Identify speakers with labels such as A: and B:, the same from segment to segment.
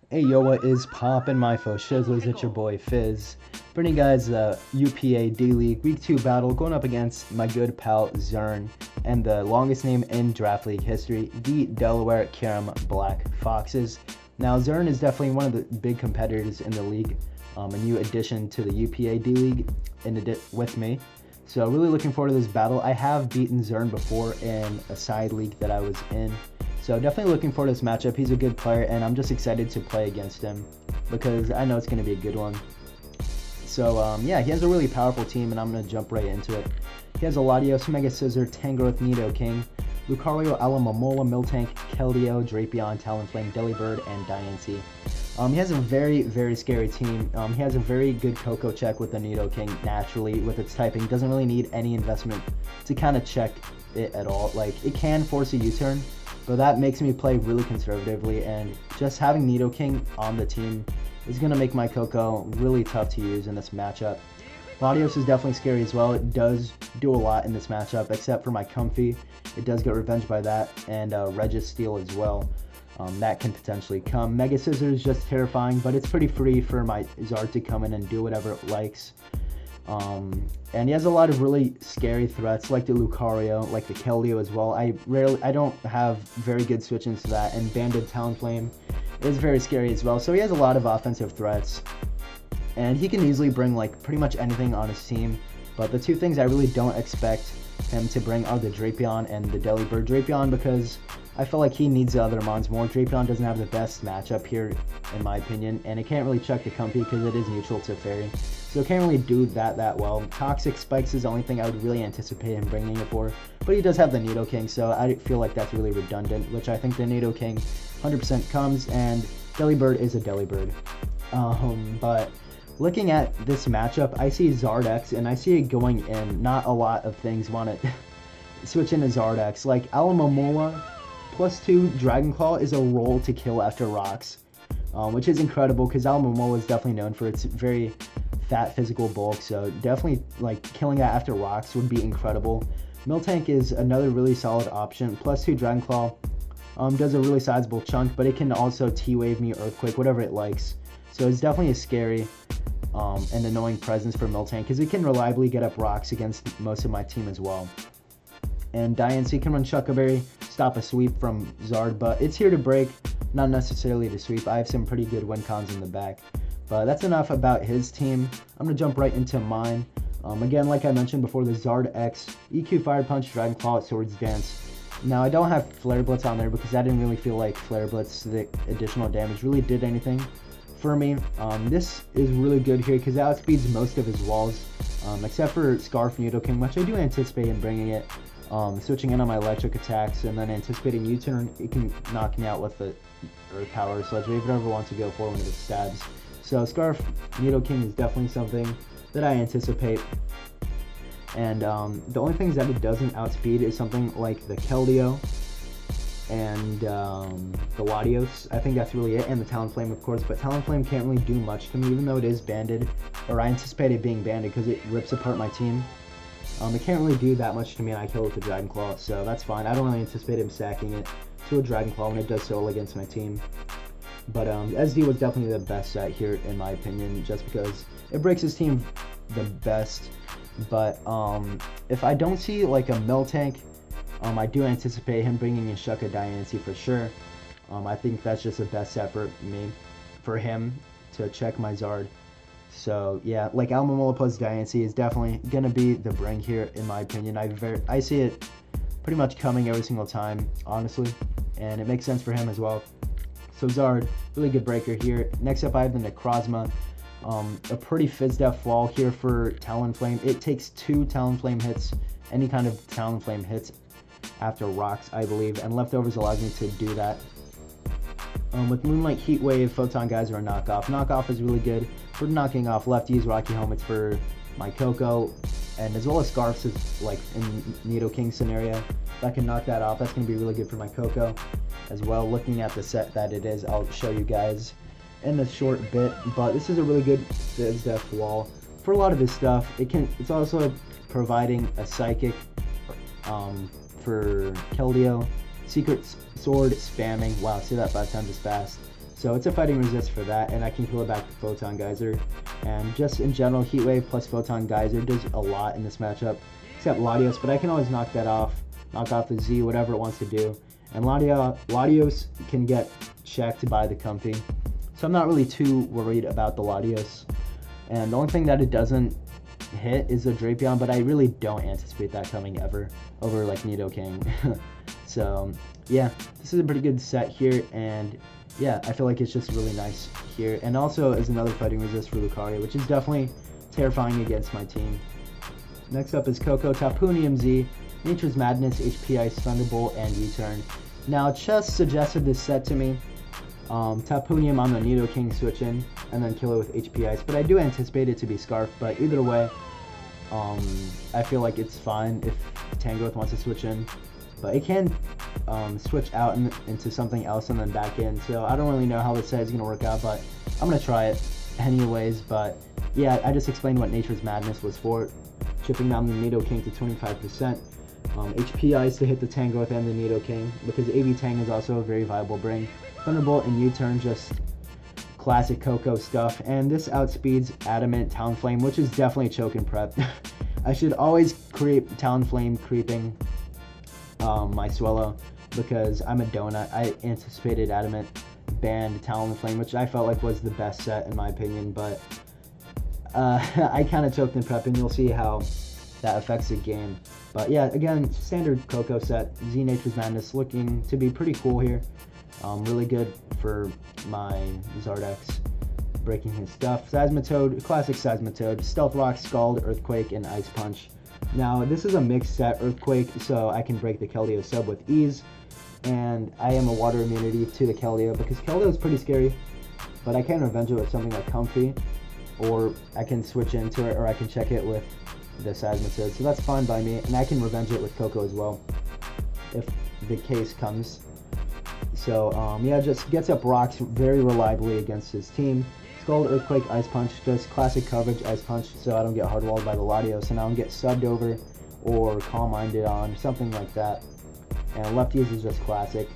A: Hey yo, what is poppin', my faux shizzlers? It's your boy Fizz. Bringing you guys the UPA D-League Week 2 battle, going up against my good pal Zern and the longest name in Draft League history, the Delaware Kyurem-Black Foxes. Now, Zern is definitely one of the big competitors in the league, a new addition to the UPA D-League with me. So really looking forward to this battle. I have beaten Zern before in a side league that I was in. So definitely looking forward to this matchup. He's a good player, and I'm just excited to play against him because I know it's going to be a good one. So yeah, he has a really powerful team, and I'm going to jump right into it. He has Latios, Mega Scissor, Tangrowth, Nidoking, Lucario, Alamomola, Miltank, Keldeo, Drapion, Talonflame, Delibird, and Diancie. He has a very, very scary team. He has a very good Coco check with the Nidoking naturally with its typing. Doesn't really need any investment to kind of check it at all. Like, it can force a U-turn, but that makes me play really conservatively, and just having Nidoking on the team is going to make my Coco really tough to use in this matchup. Latios is definitely scary as well. It does do a lot in this matchup, except for my Comfy. It does get revenge by that, and Registeel as well. That can potentially come. Mega Scissor is just terrifying, but it's pretty free for my Zard to come in and do whatever it likes. And he has a lot of really scary threats, like the Lucario, like the Keldeo as well. I don't have very good switch-ins to that, and Banded Talonflame is very scary as well. So he has a lot of offensive threats, and he can easily bring like pretty much anything on his team. But the two things I really don't expect him to bring are the Drapion and the Delibird. Drapion because I feel like he needs the other mons more. Drapion doesn't have the best matchup here, in my opinion, and it can't really check the Comfy because it is neutral to Fairy. So it can't really do that well. Toxic Spikes is the only thing I would really anticipate him bringing it for, but he does have the Nidoking, so I feel like that's really redundant, which I think the Nidoking 100% comes, and Delibird is a Delibird. But looking at this matchup, I see Zardex, and I see it going in. Not a lot of things want to switch into Zardex. Like Alamomola, +2 Dragon Claw is a roll to kill after rocks, which is incredible because Alamomola is definitely known for its very fat physical bulk, so definitely like killing that after rocks would be incredible. Miltank is another really solid option. +2 Dragon Claw does a really sizable chunk, but it can also T-Wave me, Earthquake, whatever it likes. So it's definitely a scary and annoying presence for Miltank because it can reliably get up rocks against most of my team as well. And Diancie can run Shucka Berry, stop a sweep from Zard, but it's here to break, not necessarily to sweep. I have some pretty good win cons in the back. But that's enough about his team. I'm going to jump right into mine. Again, like I mentioned before, the Zard X, EQ Fire Punch, Dragon Claw, Swords Dance. Now, I don't have Flare Blitz on there because I didn't really feel like Flare Blitz, the additional damage, really did anything for me. This is really good here because it outspeeds most of his walls, except for Scarf Nidoking, which I do anticipate him bringing it. Switching in on my electric attacks and then anticipating U-turn, it can knock me out with the Earth Power, Sludge Wave, whatever wants to go for when it stabs. So Scarf Nidoking is definitely something that I anticipate. And the only things that it doesn't outspeed is something like the Keldeo and the Latios. I think that's really it, and the Talonflame, of course. But Talonflame can't really do much to me, even though it is banded, or I anticipate it being banded because it rips apart my team. It can't really do that much to me, and I kill it with a Dragon Claw, so that's fine. I don't really anticipate him sacking it to a Dragon Claw when it does so well against my team. But SD was definitely the best set here, in my opinion, just because it breaks his team the best. But if I don't see like a Miltank, I do anticipate him bringing in Shucka Diancie for sure. I think that's just the best set for him to check my Zard. So yeah, like Alamomola plus Diancie is definitely gonna be the bring here, in my opinion. I see it pretty much coming every single time, honestly, and it makes sense for him as well. So Zard, really good breaker here. Next up, I have the Necrozma. A pretty Fizz-Def wall here for Talonflame. It takes 2 Talonflame hits, any kind of Talonflame hits after rocks, I believe, and Leftovers allows me to do that. With Moonlight, Heat Wave, Photon Geyser, or Knockoff. Knockoff is really good for knocking off lefties, Rocky Helmets for my Coco, and as well as Scarfs is like in Nidoking scenario. If I can knock that off, that's going to be really good for my Coco as well. Looking at the set that it is, I'll show you guys in a short bit, but this is a really good Fizz-Def wall for a lot of this stuff. It's also providing a Psychic for Keldeo, Secret Sword spamming. Wow, say that 5 times as fast. So it's a fighting resist for that, and I can kill it back to Photon Geyser. And just in general, Heat Wave plus Photon Geyser does a lot in this matchup, except Latios, but I can always knock that off, knock off the Z, whatever it wants to do. And Latios can get checked by the Comfy, so I'm not really too worried about the Latios. And the only thing that it doesn't hit is a Drapion, but I really don't anticipate that coming ever over like Nidoking. So yeah, this is a pretty good set here, and yeah, I feel like it's just really nice here. And also is another fighting resist for Lucario, which is definitely terrifying against my team. Next up is Coco, Tapunium Z, Nature's Madness, HP Ice, Thunderbolt, and U-Turn. Now, Chess suggested this set to me. Tapunium on the Nidoking switch in, and then kill it with HP Ice. But I do anticipate it to be Scarf, but either way, I feel like it's fine if Tangrowth wants to switch in. But it can switch out into something else and then back in. So I don't really know how this set is going to work out, but I'm going to try it anyways. But yeah, I just explained what Nature's Madness was for. Chipping down the Nidoking to 25%. HP Ice to hit the Tangrowth and the Nidoking, because AV Tang is also a very viable bring. Thunderbolt and U-Turn, just classic Coco stuff. And this outspeeds Adamant, Talonflame, which is definitely choke and prep. I should always create Talonflame creeping my Swellow, because I'm a donut. I anticipated Adamant banned Talonflame, which I felt like was the best set in my opinion, but I kind of choked and prep, and you'll see how that affects the game. But yeah, again, standard Coco set. Z Nature's Madness looking to be pretty cool here. Really good for my Zardex, breaking his stuff. Seismitoad, classic Seismitoad, Stealth Rock, Scald, Earthquake, and Ice Punch. Now, this is a mixed set, Earthquake, so I can break the Keldeo sub with ease. And I am a water immunity to the Keldeo, because Keldeo is pretty scary, but I can revenge it with something like Comfy, or I can switch into it, or I can check it with the Seismitoad, so that's fine by me. And I can revenge it with Coco as well, if the case comes. So yeah, just gets up rocks very reliably against his team. Scald, Earthquake, Ice Punch, just classic coverage Ice Punch, so I don't get hard walled by the Latios, and I don't get subbed over or Calm Minded on, something like that. And Lefties is just classic.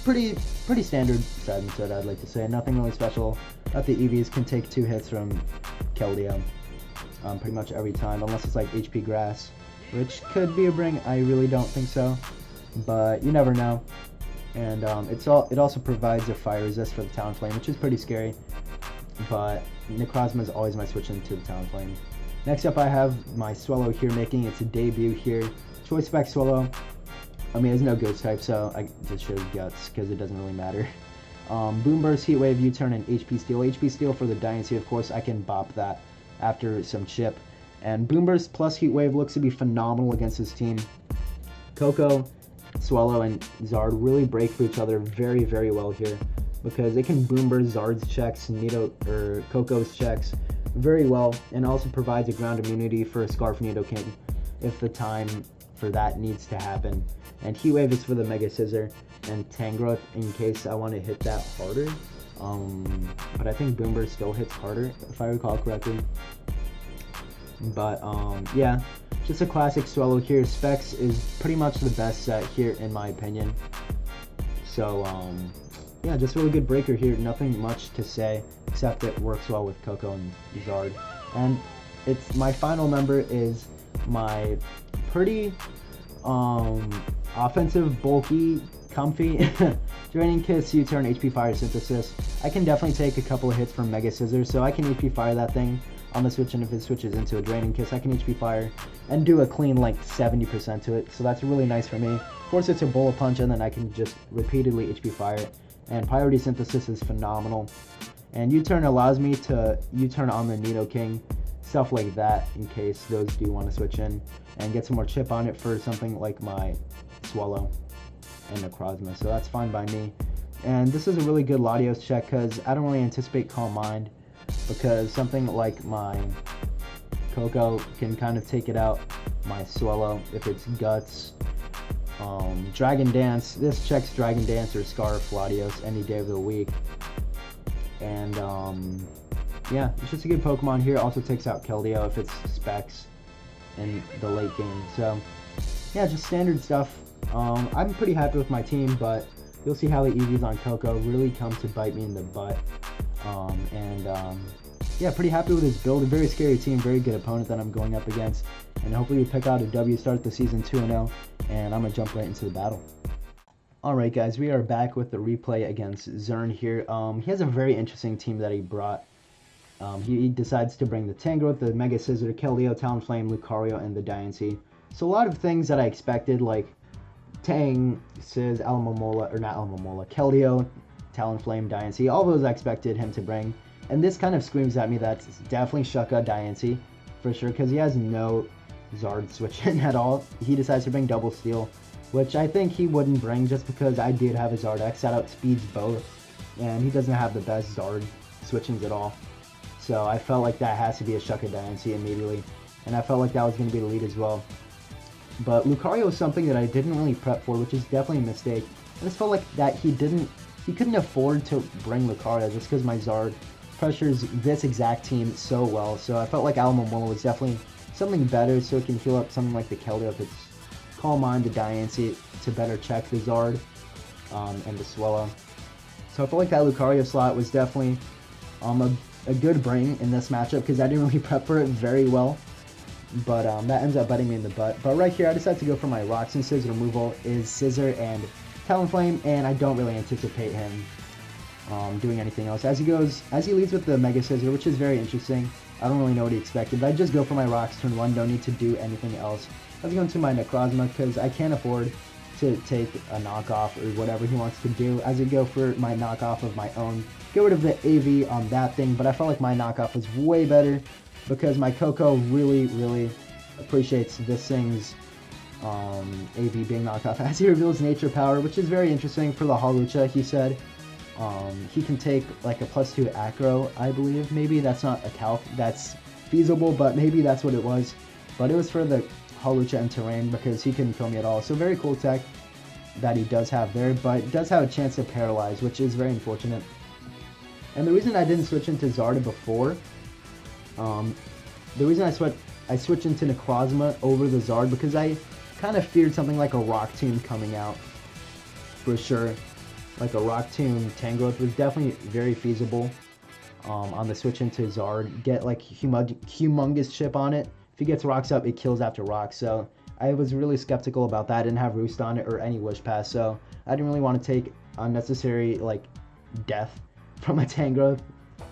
A: Pretty standard Seismitoad, I'd like to say. Nothing really special. That the EVs can take 2 hits from Keldeo pretty much every time, unless it's like HP Grass, which could be a bring. I really don't think so, but you never know. And it also provides a fire resist for the Talonflame, which is pretty scary. But Necrozma is always my switch into the Talonflame. Next up, I have my Swellow here making its debut here. Choice Spec Swellow. I mean, there's no Ghost type, so I just chose Guts because it doesn't really matter. Boom Burst, Heat Wave, U-Turn, and HP Steel. HP Steel for the Dynasty, of course. I can bop that after some chip. And Boom Burst plus Heat Wave looks to be phenomenal against his team. Coco, Swellow, and Zard really break for each other very, very well here, because they can Boom Burst Zard's checks, Coco's checks very well, and also provides a ground immunity for a Scarf Nidoking if the time for that needs to happen. And Heat Wave is for the Mega Scissor, and Tangrowth in case I want to hit that harder. But I think Boom Burst still hits harder, if I recall correctly. But yeah, just a classic Swellow here. Specs is pretty much the best set here in my opinion. So yeah, just a really good breaker here. Nothing much to say except it works well with Coco and Zard. And it's my final member is my pretty offensive, bulky, comfy Draining Kiss, U-Turn, HP Fire Synthesis. I can definitely take a couple of hits from Mega Scissors, so I can HP Fire that thing on the switch, and if it switches into a Draining Kiss, I can HP Fire and do a clean like 70% to it, so that's really nice for me. Force it to Bullet Punch, and then I can just repeatedly HP Fire it. And Priority Synthesis is phenomenal. And U-Turn allows me to U-Turn on the Nidoking, stuff like that, in case those do want to switch in, and get some more chip on it for something like my Swellow and Necrozma, so that's fine by me. And this is a really good Latios check, because I don't really anticipate Calm Mind, because something like my Coco can kind of take it out. My Swellow, if it's Guts, Dragon Dance, this checks Dragon Dance or Scarf Latios any day of the week. And yeah, it's just a good Pokemon here. Also takes out Keldeo if it's Specs in the late game. So yeah, just standard stuff. I'm pretty happy with my team, but you'll see how the EVs on Coco really come to bite me in the butt. Yeah, pretty happy with his build. A very scary team, very good opponent that I'm going up against. And hopefully we pick out a W, start the season 2-0, and I'm going to jump right into the battle. Alright guys, we are back with the replay against Zern here. He has a very interesting team that he brought. He decides to bring the Tangrowth, the Mega Scizor, Keldeo, Talonflame, Lucario, and the Diancie. So a lot of things that I expected, like Tang, Sizz, Alomomola, or not Alomomola, Keldeo, Talonflame, Diancie, all those I expected him to bring. And this kind of screams at me that's definitely Shucka Diancie, for sure, because he has no Zard switch in at all. He decides to bring Double Steel, which I think he wouldn't bring just because I did have a Zard X that outspeeds both, and he doesn't have the best Zard switch-ins at all. So I felt like that has to be a Shucka Diancie immediately, and I felt like that was going to be the lead as well. But Lucario is something that I didn't really prep for, which is definitely a mistake. I just felt like that he couldn't afford to bring Lucario just because my Zard pressures this exact team so well. So I felt like Alomomola was definitely something better so it can heal up something like the Keldeo if it's Calm Mind, the Diancie to better check the Zard and the Swellow. So I felt like that Lucario slot was definitely a good bring in this matchup because I didn't really prep for it very well. But that ends up biting me in the butt. But right here I decided to go for my Rocks and Scizor removal is Scizor and Talonflame, and I don't really anticipate him doing anything else. As he leads with the Mega Scizor, which is very interesting. I don't really know what he expected, but I just go for my Rocks turn 1, don't need to do anything else. I was going to my Necrozma because I can't afford to take a knockoff or whatever he wants to do. As I go for my knockoff of my own, get rid of the AV on that thing, but I felt like my knockoff was way better because my Coco really appreciates this thing's AV being knocked off as he reveals Nature Power, which is very interesting for the Hawlucha. He said he can take like a +2 acro, I believe. Maybe that's not a calc that's feasible, but maybe that's what it was. But it was for the Hawlucha and Terrain because he couldn't kill me at all. So very cool tech that he does have there, but does have a chance to paralyze, which is very unfortunate. And the reason I didn't switch into Zarda before, the reason I switched into Necrozma over the Zard because I kind of feared something like a Rock Tomb coming out, for sure. Like a Rock Tomb Tangrowth was definitely very feasible on the switch into Zard. Get like humongous chip on it. If he gets rocks up, it kills after rocks. So I was really skeptical about that. I didn't have Roost on it or any Wish Pass, so I didn't really want to take unnecessary like death from a Tangrowth.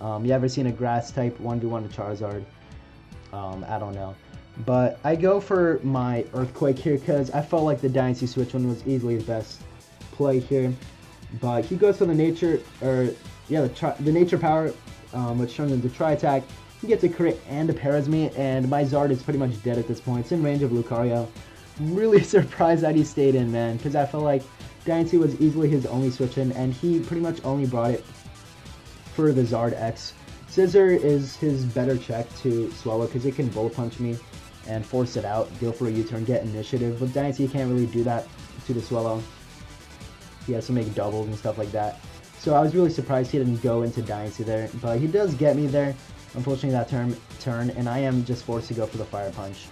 A: You ever seen a Grass type 1v1 to Charizard? I don't know. But I go for my Earthquake here because I felt like the Diancie switch one was easily the best play here. But he goes for the Nature, the Nature Power, which turns into Tri-Attack. He gets a crit and a paras me, and my Zard is pretty much dead at this point. It's in range of Lucario. Really surprised that he stayed in, man, because I felt like Diancie was easily his only switch in, and he pretty much only brought it for the Zard X. Scizor is his better check to Swallow because it can Bullet Punch me and force it out, go for a U-turn, get initiative. With Diancie, you can't really do that to the Swallow. He has to make doubles and stuff like that. So I was really surprised he didn't go into Diancie there, but he does get me there. Unfortunately, that turn, and I am just forced to go for the Fire Punch.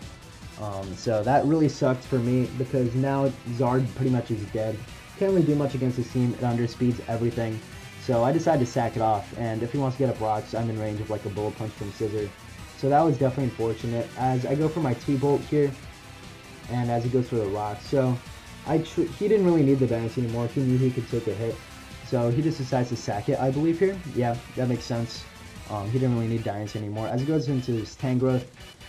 A: So that really sucked for me because now Zard pretty much is dead. Can't really do much against his team. It underspeeds everything. So I decided to sack it off, and if he wants to get up rocks, I'm in range of like a Bullet Punch from Scizor. So that was definitely unfortunate. As I go for my T-Bolt here, and as he goes for the rocks. So he didn't really need the Diancie anymore. He knew he could take a hit. So he just decides to sack it, I believe, here. Yeah, that makes sense. He didn't really need Diancie anymore. As he goes into his Tangrowth,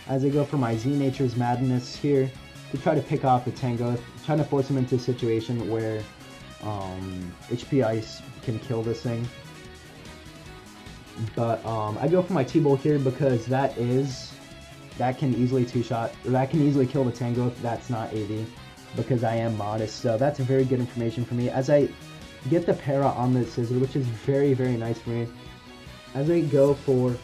A: as I go for my Z-Nature's Madness here to try to pick off the Tangrowth, trying to force him into a situation where HP Ice can kill this thing. But I go for my T-Bolt here because that can easily two-shot, or that can easily kill the Tangrowth. That's not AV because I am modest. So that's very good information for me. As I get the para on the Scizor, which is very nice for me. As I go for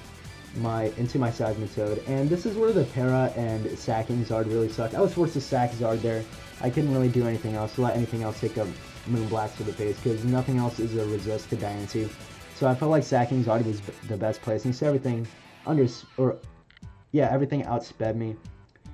A: into my Seismitoad, and this is where the para and sacking Zard really sucked. I was forced to sack Zard there. I couldn't really do anything else to let anything else take a Moonblast to the face because nothing else is a resist to Diancie. So I felt like sacking Zard was the best place, and so everything everything outsped me.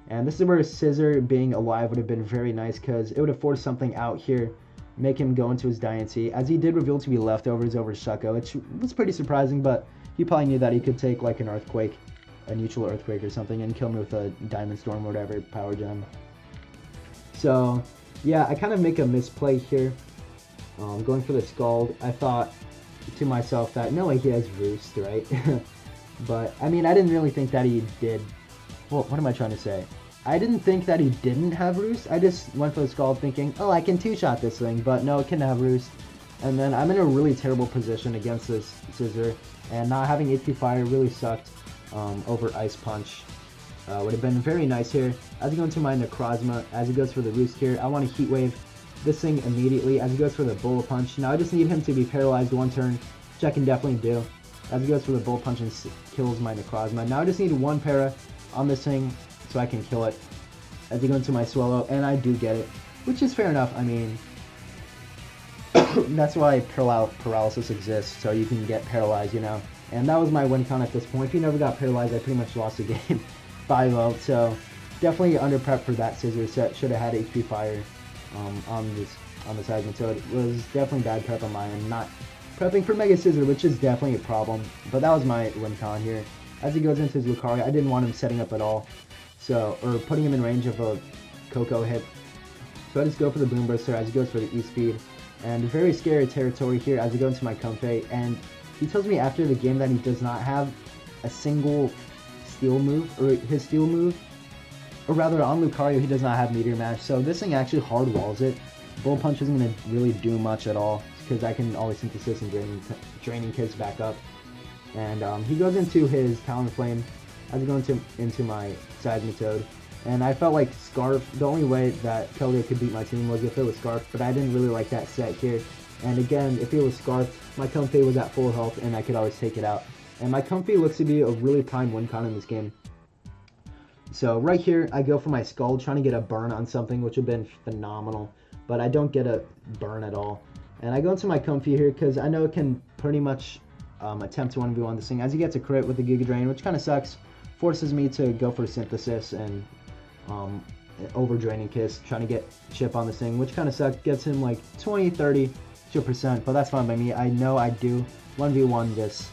A: And this is where Scizor being alive would have been very nice because it would have forced something out here make him go into his Diancie, as he did reveal to be leftovers over Shucko, which was pretty surprising, but he probably knew that he could take like an Earthquake, a neutral Earthquake or something, and kill me with a Diamond Storm or whatever, Power Gem. So, yeah, I kind of make a misplay here. Going for the Scald, I thought to myself that, no way he has Roost, right? But, I mean, I didn't really think that he did. Well, what am I trying to say? I didn't think that he didn't have Roost. I just went for the Scald thinking, oh, I can two-shot this thing, but no, it can have Roost. And then I'm in a really terrible position against this Scissor, and not having HP Fire really sucked over Ice Punch. Would have been very nice here. As I go into my Necrozma, as he goes for the Roost here, I want to Heat Wave this thing immediately as he goes for the Bullet Punch. Now I just need him to be paralyzed one turn, which I can definitely do. As he goes for the Bullet Punch and kills my Necrozma. Now I just need one para on this thing so I can kill it. As I go into my Swallow, and I do get it, which is fair enough. I mean, that's why paralysis exists, so you can get paralyzed, you know. And that was my win count at this point. If you never got paralyzed, I pretty much lost the game 5-0. So definitely under prep for that Scissor set. Should have had HP Fire on the Seismic Toad. It was definitely bad prep on my end. Not prepping for Mega Scissor, which is definitely a problem. But that was my win con here. As he goes into his Lucario, I didn't want him setting up at all. So, or putting him in range of a Coco hit. So I just go for the Boom Burster as he goes for the E-Speed. And very scary territory here as I go into my Comfey. And he tells me after the game that he does not have a single Steel move, or his Steel move. Or rather, on Lucario, he does not have Meteor Mash. So this thing actually hard walls it. Bullet Punch isn't going to really do much at all, because I can always Synthesis and Draining Kiss back up. And he goes into his Talonflame as I go into my Seismitoad. And I felt like Scarf, the only way that Keldeo could beat my team was if it was Scarf, but I didn't really like that set here. And again, if it was Scarf, my Comfey was at full health and I could always take it out. And my Comfey looks to be a really prime win con in this game. So right here, I go for my Scald, trying to get a burn on something, which would have been phenomenal. But I don't get a burn at all. And I go into my Comfey here because I know it can pretty much attempt to 1v1 this thing. As he gets a crit with the Giga Drain, which kind of sucks, forces me to go for Synthesis and over Draining Kiss, trying to get chip on this thing, which kind of sucks. Gets him like 20-30%, but that's fine by me. I know I do 1v1 this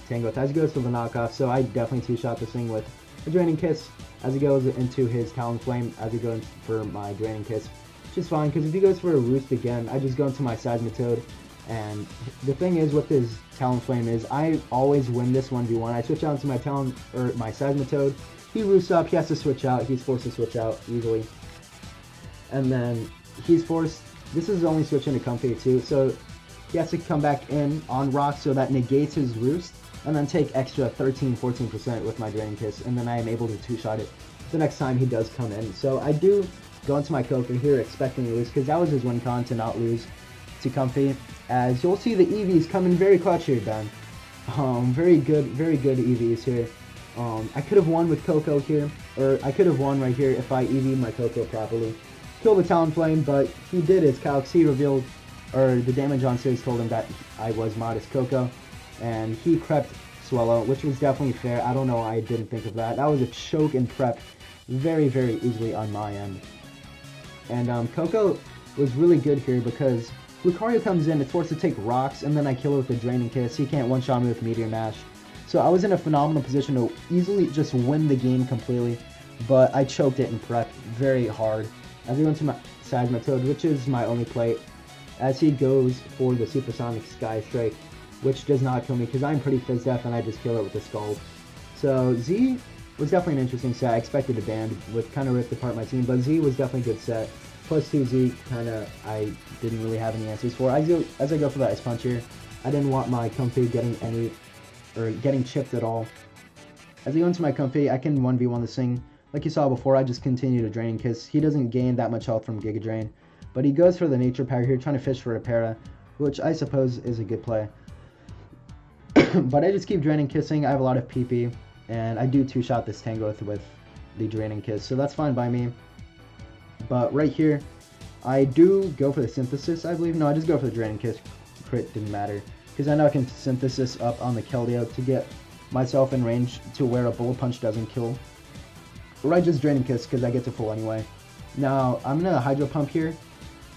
A: Tango as he goes for the knockoff, so I definitely two-shot this thing with a Draining Kiss as he goes into his Talonflame, as he goes for my Draining Kiss, which is fine, because if he goes for a Roost again, I just go into my Seismitoad. And the thing is with his Talonflame is I always win this 1v1. I switch out into my my Seismitoad. He roosts up, he has to switch out, he's forced to switch out easily. And then he's forced, this is only switching to Comfey too, so he has to come back in on Rock, so that negates his Roost, and then take extra 13-14% with my Draining Kiss, and then I am able to two-shot it the next time he does come in. So I do go into my Coco here expecting to lose, because that was his win con, to not lose to Comfey. As you'll see, the EVs come in very clutch here, Ben. Very good EVs here. I could have won with Coco here, or I could have won right here if I EV'd my Coco properly. Kill the Talonflame, but he did his calcs. He revealed, or the damage on 6 told him that I was modest Coco, and he crept Swallow, which was definitely fair. I don't know why I didn't think of that. That was a choke and prep very easily on my end. And Coco was really good here because Lucario comes in, it's forced to take rocks, and then I kill it with a Draining Kiss. He can't one-shot me with Meteor Mash. So I was in a phenomenal position to easily just win the game completely, but I choked it in prep very hard. As I go into my Seismitoad, which is my only play, as he goes for the Supersonic Sky Strike, which does not kill me because I'm pretty Fizz Def and I just kill it with the Scald. So Z was definitely an interesting set. I expected a band, which kind of ripped apart my team, but Z was definitely a good set. Plus 2Z, I didn't really have any answers for. As I go for the Ice Punch here, I didn't want my Comfey getting chipped at all. As I go into my Comfey, I can 1v1 this thing. Like you saw before, I just continue to Draining Kiss. He doesn't gain that much health from Giga Drain, but he goes for the Nature Power here, trying to fish for a para, which I suppose is a good play. But I just keep Draining Kissing. I have a lot of PP, and I do two-shot this Tangrowth with the Draining Kiss, so that's fine by me. But right here, I do go for the Synthesis, I believe. No, I just go for the Draining Kiss. Crit didn't matter, because I know I can Synthesis up on the Keldeo to get myself in range to where a Bullet Punch doesn't kill. Or I just Draining Kiss, because I get to full anyway. Now, I'm going to Hydro Pump here,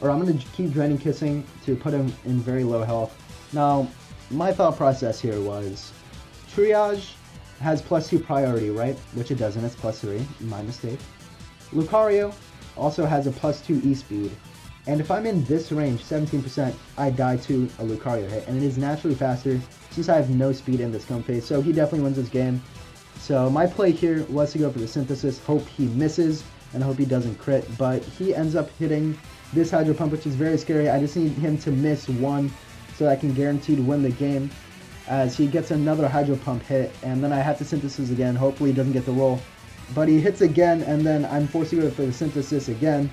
A: or I'm going to keep Draining Kissing to put him in very low health. Now, my thought process here was, Triage has +2 priority, right? Which it doesn't, it's +3, my mistake. Lucario also has a +2 E-speed, and if I'm in this range, 17%, I die to a Lucario hit, and it is naturally faster since I have no speed in this Comfey, so he definitely wins this game. So my play here was to go for the Synthesis, hope he misses, and hope he doesn't crit, but he ends up hitting this Hydro Pump, which is very scary. I just need him to miss one so I can guarantee to win the game, as he gets another Hydro Pump hit, and then I have to Synthesis again. Hopefully he doesn't get the roll, but he hits again, and then I'm forced to go for the Synthesis again,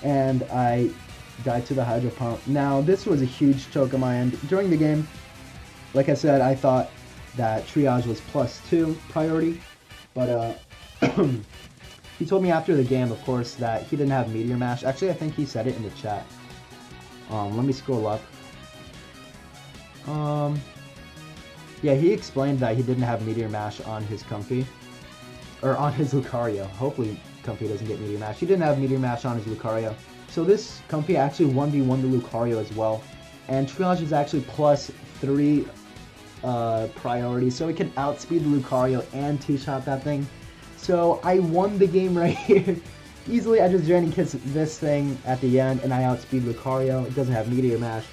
A: and I die to the Hydro Pump. Now, this was a huge choke on my end. During the game, like I said, I thought that Triage was +2 priority, but he told me after the game, of course, that he didn't have Meteor Mash. Actually, I think he said it in the chat. Let me scroll up. Yeah, he explained that he didn't have Meteor Mash on his Comfey, or on his Lucario. Hopefully Comfey doesn't get Meteor Mash. He didn't have Meteor Mash on his Lucario. So this Comfey actually 1v1 the Lucario as well. And Triage is actually +3 priority, so it can outspeed the Lucario and two-shot that thing. So I won the game right here. Easily, I just Draining Kiss this thing at the end, and I outspeed Lucario. It doesn't have Meteor Mash.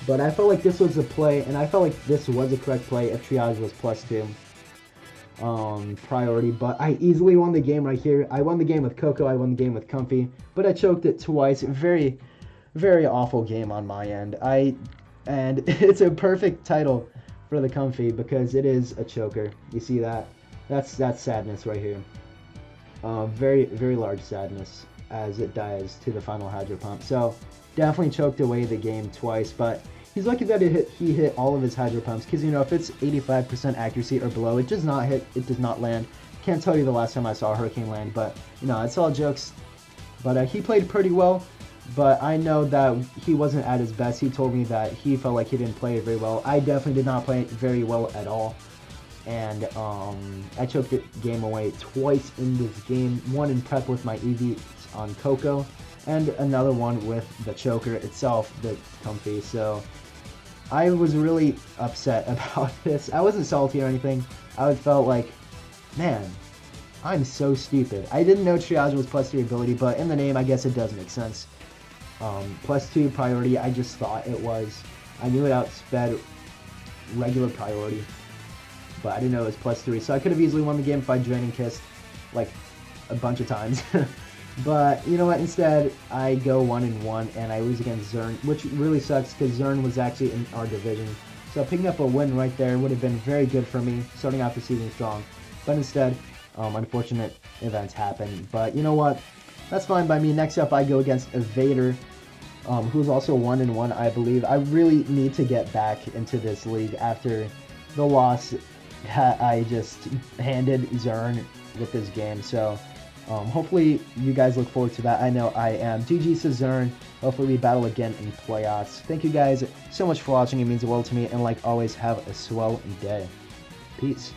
A: But I felt like this was a play, and I felt like this was a correct play if Triage was +2 priority. But I easily won the game right here. I won the game with Coco, I won the game with Comfey, but I choked it twice. Very, very awful game on my end. And it's a perfect title for the Comfey because it is a choker. You see that? That's sadness right here. Very, very large sadness as it dies to the final Hydro Pump. So definitely choked away the game twice, but he's lucky that he hit all of his Hydro Pumps, because, you know, if it's 85% accuracy or below, it does not hit, it does not land. Can't tell you the last time I saw a Hurricane land, but, you know, it's all jokes. But he played pretty well, but I know that he wasn't at his best. He told me that he felt like he didn't play very well. I definitely did not play very well at all. And I choked the game away twice in this game. One in prep with my EV on Coco, and another one with the choker itself, the Comfey. So I was really upset about this. I wasn't salty or anything. I felt like, man, I'm so stupid. I didn't know Triage was +3 ability, but in the name, I guess it does make sense. +2 priority, I just thought it was. I knew it outsped regular priority, but I didn't know it was +3. So I could have easily won the game if I Draining Kissed like a bunch of times. But you know what? Instead, I go 1-1 and I lose against Zern, which really sucks because Zern was actually in our division. So picking up a win right there would have been very good for me, starting out the season strong. But instead, unfortunate events happen. But you know what? That's fine by me. Next up, I go against Evader, who's also 1-1, I believe. I really need to get back into this league after the loss that I just handed Zern with this game. So hopefully you guys look forward to that. I know I am. GG to Zern. Hopefully we battle again in playoffs. Thank you guys so much for watching. It means the world to me. And like always, have a swell day. Peace.